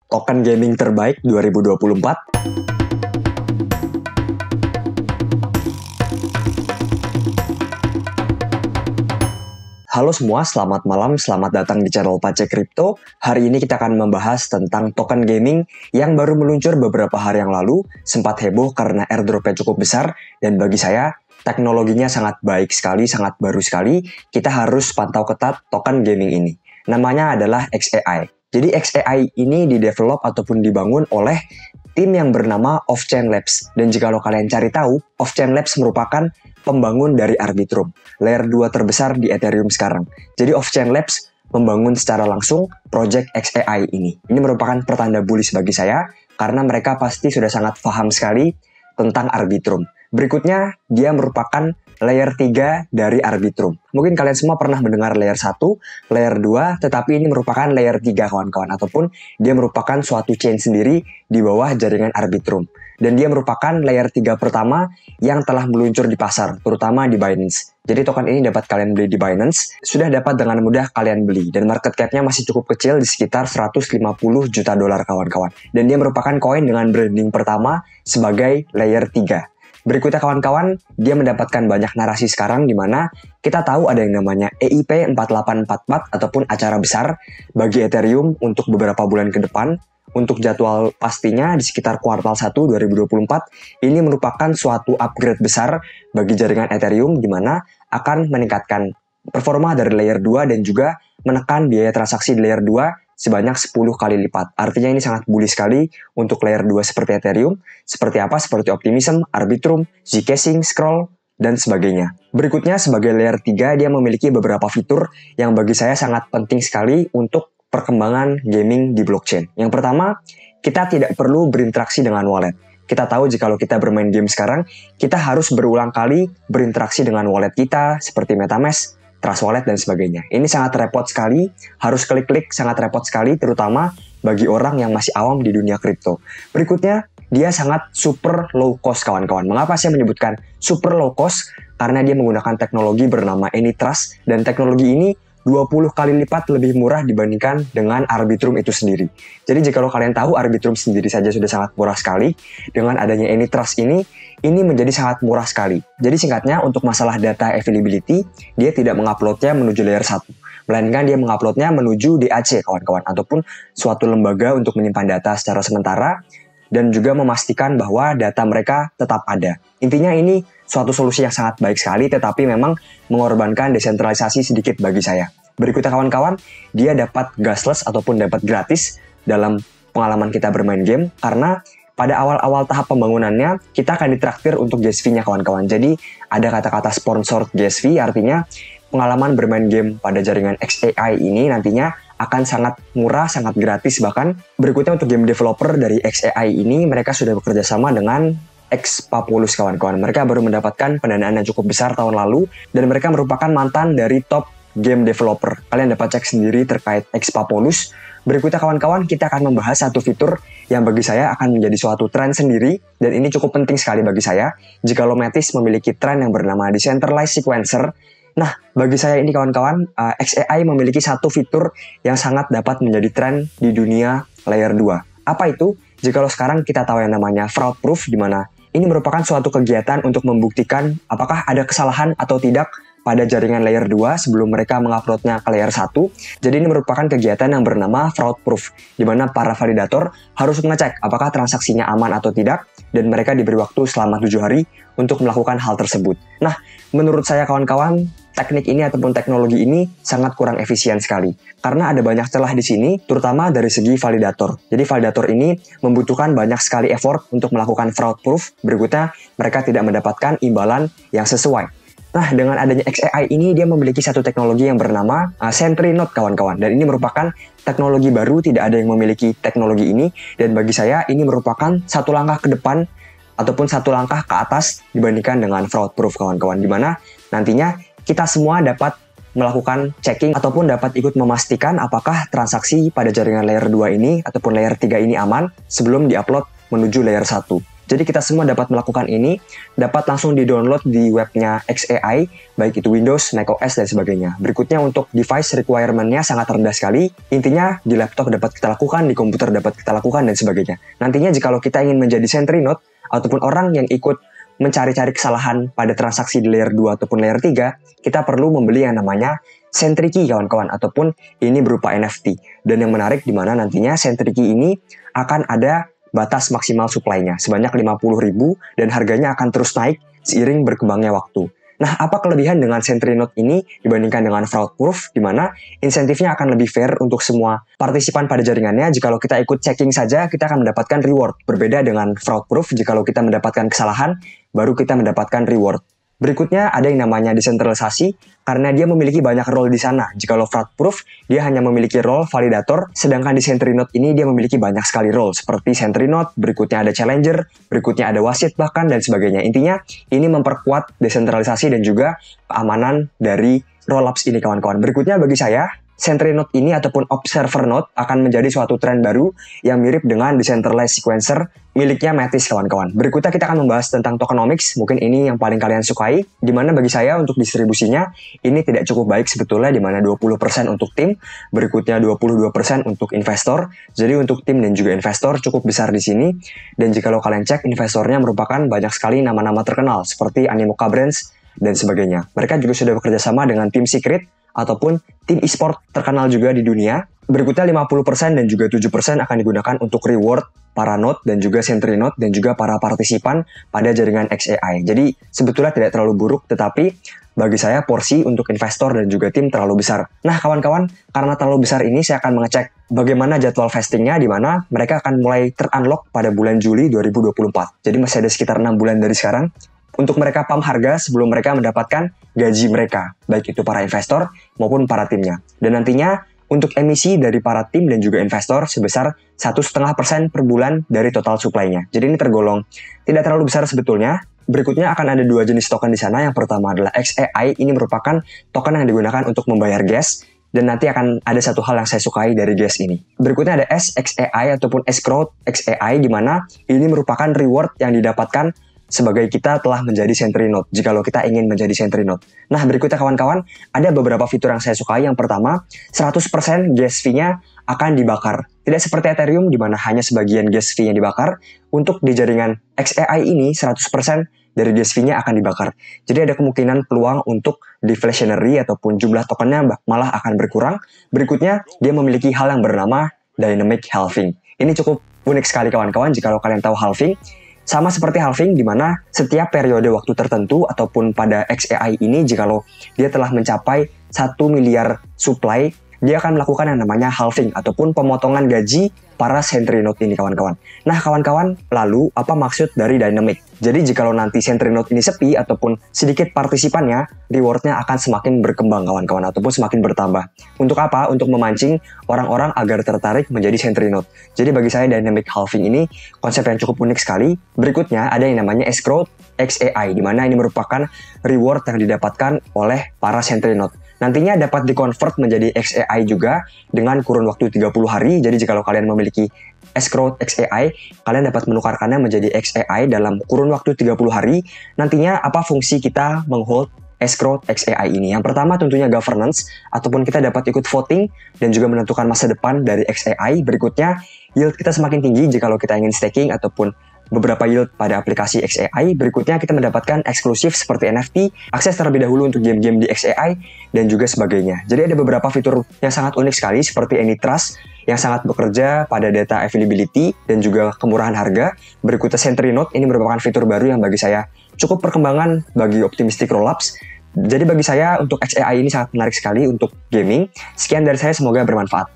token gaming terbaik 2024. Halo semua, selamat malam, selamat datang di channel Pace Crypto. Hari ini kita akan membahas tentang token gaming yang baru meluncur beberapa hari yang lalu, sempat heboh karena airdrop-nya cukup besar, dan bagi saya, teknologinya sangat baik sekali, sangat baru sekali. Kita harus pantau ketat token gaming ini. Namanya adalah XAI. Jadi XAI ini didevelop ataupun dibangun oleh tim yang bernama Off-Chain Labs. Dan jika kalian cari tahu, Off-Chain Labs merupakan pembangun dari Arbitrum, layer 2 terbesar di Ethereum sekarang. Jadi Off-Chain Labs membangun secara langsung project XAI ini. Ini merupakan pertanda bullish bagi saya, karena mereka pasti sudah sangat paham sekali tentang Arbitrum. Berikutnya, dia merupakan layer 3 dari Arbitrum. Mungkin kalian semua pernah mendengar layer 1, layer 2, tetapi ini merupakan layer 3 kawan-kawan, ataupun dia merupakan suatu chain sendiri di bawah jaringan Arbitrum. Dan dia merupakan layer 3 pertama yang telah meluncur di pasar, terutama di Binance. Jadi token ini dapat kalian beli di Binance, sudah dapat dengan mudah kalian beli, dan market cap-nya masih cukup kecil di sekitar 150 juta dolar kawan-kawan. Dan dia merupakan koin dengan branding pertama sebagai layer 3. Berikutnya kawan-kawan, dia mendapatkan banyak narasi sekarang di mana kita tahu ada yang namanya EIP 4844 ataupun acara besar bagi Ethereum untuk beberapa bulan ke depan. Untuk jadwal pastinya di sekitar kuartal 1 2024, ini merupakan suatu upgrade besar bagi jaringan Ethereum di mana akan meningkatkan performa dari layer 2 dan juga menekan biaya transaksi di layer 2 sebanyak 10 kali lipat. Artinya ini sangat bullish sekali untuk layer 2 seperti Ethereum. Seperti apa? Seperti Optimism, Arbitrum, Zcashing, Scroll, dan sebagainya. Berikutnya sebagai layer 3 dia memiliki beberapa fitur yang bagi saya sangat penting sekali untuk perkembangan gaming di blockchain. Yang pertama, kita tidak perlu berinteraksi dengan wallet. Kita tahu jika kita bermain game sekarang, kita harus berulang kali berinteraksi dengan wallet kita seperti MetaMask, Trust Wallet, dan sebagainya. Ini sangat repot sekali, harus klik-klik sangat repot sekali, terutama bagi orang yang masih awam di dunia kripto. Berikutnya, dia sangat super low cost kawan-kawan. Mengapa saya menyebutkan super low cost? Karena dia menggunakan teknologi bernama AnyTrust, dan teknologi ini 20 kali lipat lebih murah dibandingkan dengan Arbitrum itu sendiri. Jadi jika kalian tahu Arbitrum sendiri saja sudah sangat murah sekali, dengan adanya AnyTrust ini menjadi sangat murah sekali. Jadi singkatnya untuk masalah data availability, dia tidak menguploadnya menuju layer 1, melainkan dia menguploadnya menuju DAC kawan-kawan, ataupun suatu lembaga untuk menyimpan data secara sementara, dan juga memastikan bahwa data mereka tetap ada. Intinya ini suatu solusi yang sangat baik sekali, tetapi memang mengorbankan desentralisasi sedikit bagi saya. Berikutnya kawan-kawan, dia dapat gasless ataupun dapat gratis dalam pengalaman kita bermain game, karena pada awal-awal tahap pembangunannya, kita akan ditraktir untuk gas fee-nya kawan-kawan. Jadi ada kata-kata sponsored gas fee, artinya pengalaman bermain game pada jaringan XAI ini nantinya akan sangat murah, sangat gratis bahkan. Berikutnya untuk game developer dari XAI ini, mereka sudah bekerja sama dengan X-Populous kawan-kawan. Mereka baru mendapatkan pendanaan yang cukup besar tahun lalu, dan mereka merupakan mantan dari top game developer. Kalian dapat cek sendiri terkait X-Populous. Berikutnya kawan-kawan, kita akan membahas satu fitur yang bagi saya akan menjadi suatu tren sendiri, dan ini cukup penting sekali bagi saya. Jika Metis memiliki tren yang bernama Decentralized Sequencer, nah, bagi saya ini kawan-kawan, XAI memiliki satu fitur yang sangat dapat menjadi tren di dunia layer 2. Apa itu? Jika sekarang kita tahu yang namanya fraud proof, di mana ini merupakan suatu kegiatan untuk membuktikan apakah ada kesalahan atau tidak pada jaringan layer 2 sebelum mereka menguploadnya ke layer 1. Jadi ini merupakan kegiatan yang bernama fraud proof, di mana para validator harus mengecek apakah transaksinya aman atau tidak, dan mereka diberi waktu selama 7 hari untuk melakukan hal tersebut. Nah, menurut saya kawan-kawan, teknik ini ataupun teknologi ini sangat kurang efisien sekali. Karena ada banyak celah di sini, terutama dari segi validator. Jadi validator ini membutuhkan banyak sekali effort untuk melakukan fraud proof. Berikutnya, mereka tidak mendapatkan imbalan yang sesuai. Nah, dengan adanya XAI ini, dia memiliki satu teknologi yang bernama Sentry Node kawan-kawan. Dan ini merupakan teknologi baru, tidak ada yang memiliki teknologi ini. Dan bagi saya, ini merupakan satu langkah ke depan ataupun satu langkah ke atas dibandingkan dengan fraud proof kawan-kawan. Di mana nantinya kita semua dapat melakukan checking ataupun dapat ikut memastikan apakah transaksi pada jaringan layer 2 ini ataupun layer 3 ini aman sebelum diupload menuju layer 1. Jadi kita semua dapat melakukan ini, dapat langsung di-download di webnya XAI, baik itu Windows, macOS, dan sebagainya. Berikutnya untuk device requirement-nya sangat rendah sekali. Intinya di laptop dapat kita lakukan, di komputer dapat kita lakukan, dan sebagainya. Nantinya jikalau kita ingin menjadi Sentry Node, ataupun orang yang ikut mencari-cari kesalahan pada transaksi di layer 2 ataupun layer 3, kita perlu membeli yang namanya Sentry Key kawan-kawan, ataupun ini berupa NFT. Dan yang menarik di mana nantinya Sentry Key ini akan ada batas maksimal supply-nya sebanyak 50.000 dan harganya akan terus naik seiring berkembangnya waktu. Nah, apa kelebihan dengan Sentry Node ini dibandingkan dengan Fraudproof, di mana insentifnya akan lebih fair untuk semua partisipan pada jaringannya. Jikalau kita ikut checking saja, kita akan mendapatkan reward. Berbeda dengan Fraudproof, jikalau kita mendapatkan kesalahan, baru kita mendapatkan reward. Berikutnya ada yang namanya desentralisasi, karena dia memiliki banyak role di sana. Jikalau Fraudproof, dia hanya memiliki role validator, sedangkan di Sentry Node ini dia memiliki banyak sekali role, seperti Sentry Node, berikutnya ada Challenger, berikutnya ada Wasit bahkan, dan sebagainya. Intinya, ini memperkuat desentralisasi dan juga keamanan dari rollups ini kawan-kawan. Berikutnya bagi saya, Sentry Node ini ataupun Observer Node akan menjadi suatu tren baru yang mirip dengan Decentralized Sequencer miliknya Metis kawan-kawan. Berikutnya kita akan membahas tentang tokenomics, mungkin ini yang paling kalian sukai, di mana bagi saya untuk distribusinya ini tidak cukup baik sebetulnya, di mana 20% untuk tim, berikutnya 22% untuk investor. Jadi untuk tim dan juga investor cukup besar di sini. Dan jika kalian cek, investornya merupakan banyak sekali nama-nama terkenal seperti Animoca Brands dan sebagainya. Mereka juga sudah bekerja sama dengan tim Secret ataupun tim e-sport terkenal juga di dunia. Berikutnya 50% dan juga 7% akan digunakan untuk reward para node dan juga Sentry Node dan juga para partisipan pada jaringan XAI. Jadi sebetulnya tidak terlalu buruk, tetapi bagi saya porsi untuk investor dan juga tim terlalu besar. Nah kawan-kawan, karena terlalu besar ini saya akan mengecek bagaimana jadwal vestingnya, di mana mereka akan mulai ter-unlock pada bulan Juli 2024. Jadi masih ada sekitar 6 bulan dari sekarang untuk mereka pump harga sebelum mereka mendapatkan gaji mereka, baik itu para investor maupun para timnya. Dan nantinya untuk emisi dari para tim dan juga investor sebesar 1,5% per bulan dari total supply-nya. Jadi ini tergolong tidak terlalu besar sebetulnya. Berikutnya akan ada dua jenis token di sana. Yang pertama adalah XAI, ini merupakan token yang digunakan untuk membayar gas. Dan nanti akan ada satu hal yang saya sukai dari gas ini. Berikutnya ada SXAI ataupun Escrow XAI, di mana ini merupakan reward yang didapatkan sebagai kita telah menjadi Sentry Node, jikalau kita ingin menjadi Sentry Node. Nah, berikutnya kawan-kawan, ada beberapa fitur yang saya sukai. Yang pertama, 100% gas fee-nya akan dibakar. Tidak seperti Ethereum, di mana hanya sebagian gas fee yang dibakar. Untuk di jaringan XAI ini, 100% dari gas fee-nya akan dibakar. Jadi ada kemungkinan peluang untuk deflationary ataupun jumlah tokennya malah akan berkurang. Berikutnya, dia memiliki hal yang bernama Dynamic Halving. Ini cukup unik sekali kawan-kawan, jikalau kalian tahu halving. Sama seperti halving, di mana setiap periode waktu tertentu ataupun pada XAI ini, jikalau dia telah mencapai 1 miliar supply, dia akan melakukan yang namanya halving ataupun pemotongan gaji para Sentry Node ini kawan-kawan. Nah kawan-kawan, lalu apa maksud dari dynamic? Jadi jikalau nanti Sentry Node ini sepi ataupun sedikit partisipannya, rewardnya akan semakin berkembang kawan-kawan ataupun semakin bertambah. Untuk apa? Untuk memancing orang-orang agar tertarik menjadi Sentry Node. Jadi bagi saya dynamic halving ini konsep yang cukup unik sekali. Berikutnya ada yang namanya Escrow XAI, di mana ini merupakan reward yang didapatkan oleh para Sentry Node. Nantinya dapat di-convert menjadi XAI juga dengan kurun waktu 30 hari. Jadi jika kalian memiliki Escrow XAI, kalian dapat menukarkannya menjadi XAI dalam kurun waktu 30 hari. Nantinya apa fungsi kita menghold Escrow XAI ini? Yang pertama tentunya governance, ataupun kita dapat ikut voting dan juga menentukan masa depan dari XAI. Berikutnya, yield kita semakin tinggi jika kita ingin staking ataupun beberapa yield pada aplikasi XAI. Berikutnya kita mendapatkan eksklusif seperti NFT, akses terlebih dahulu untuk game-game di XAI, dan juga sebagainya. Jadi ada beberapa fitur yang sangat unik sekali seperti AnyTrust yang sangat bekerja pada data availability dan juga kemurahan harga. Berikutnya Sentry Node, ini merupakan fitur baru yang bagi saya cukup perkembangan bagi optimistic rollups. Jadi bagi saya untuk XAI ini sangat menarik sekali untuk gaming. Sekian dari saya, semoga bermanfaat.